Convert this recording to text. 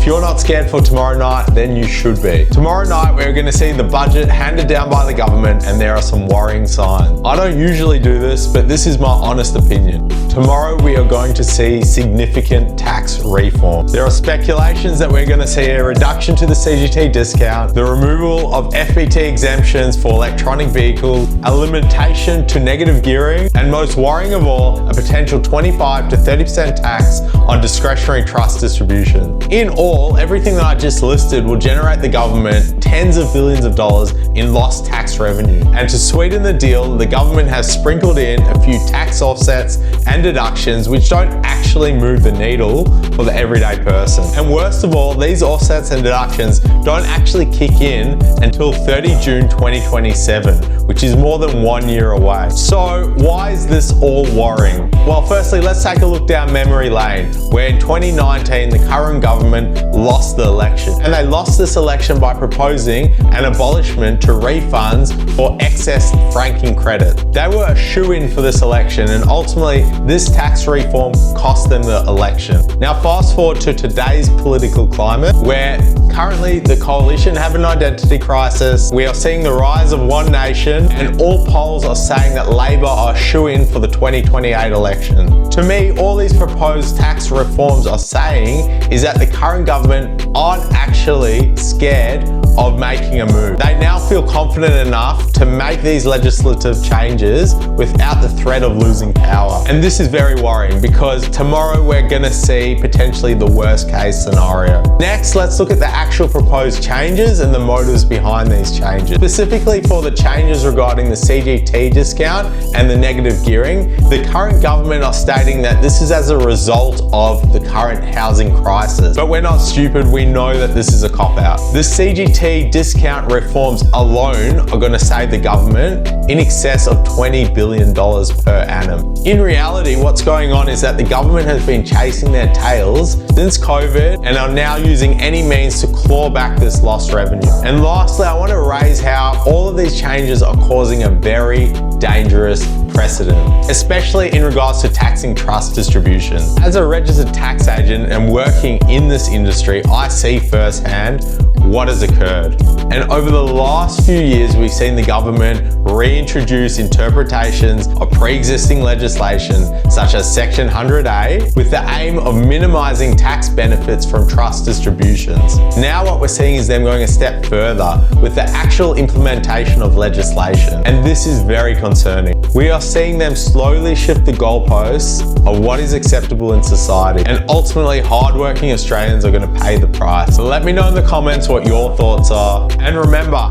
If you're not scared for tomorrow night, then you should be. Tomorrow night, we're going to see the budget handed down by the government, and there are some worrying signs. I don't usually do this, but this is my honest opinion. Tomorrow, we are going to see significant tax reform. There are speculations that we're going to see a reduction to the CGT discount, the removal of FBT exemptions for electronic vehicles, a limitation to negative gearing, and most worrying of all, a potential 25 to 30% tax on discretionary trust distribution. In all, everything that I just listed will generate the government tens of billions of dollars in lost tax revenue. And to sweeten the deal, the government has sprinkled in a few tax offsets and deductions which don't actually move the needle for the everyday person. And worst of all, these offsets and deductions don't actually kick in until 30 June 2027, which is more than 1 year away. So why is this all worrying? Well, firstly, let's take a look down memory lane, where in 2019, the current government lost the election. And they lost this election by proposing an abolishment to refunds for excess franking credit. They were a shoo-in for this election, and ultimately, this tax reform cost them the election. Now, fast forward to today's political climate, where currently the coalition have an identity crisis. We are seeing the rise of One Nation, and all polls are saying that Labor are a shoo-in for the 2028 election. To me, all these proposed tax reforms are saying is that the current government aren't actually scared of making a move. They now feel confident enough to make these legislative changes without the threat of losing power. And this is very worrying, because tomorrow we're going to see potentially the worst case scenario. Next, let's look at the actual proposed changes and the motives behind these changes. Specifically for the changes regarding the CGT discount and the negative gearing, the current government are stating that this is as a result of the current housing crisis. But we're not stupid, we know that this is a cop-out. The CGT discount reforms alone are going to save the government in excess of $20 billion per annum. In reality, what's going on is that the government has been chasing their tails since COVID and are now using any means to claw back this lost revenue. And lastly, I want to raise how all of these changes are causing a very dangerous precedent, especially in regards to taxing trust distribution. As a registered tax agent and working in this industry, I see firsthand what has occurred. And over the last few years, we've seen the government reintroduce interpretations of pre-existing legislation, such as Section 100A, with the aim of minimizing tax benefits from trust distributions. Now what we're seeing is them going a step further with the actual implementation of legislation. And this is very concerning. We are seeing them slowly shift the goalposts of what is acceptable in society. And ultimately, hardworking Australians are going to pay the price. So let me know in the comments what your thoughts are. And remember,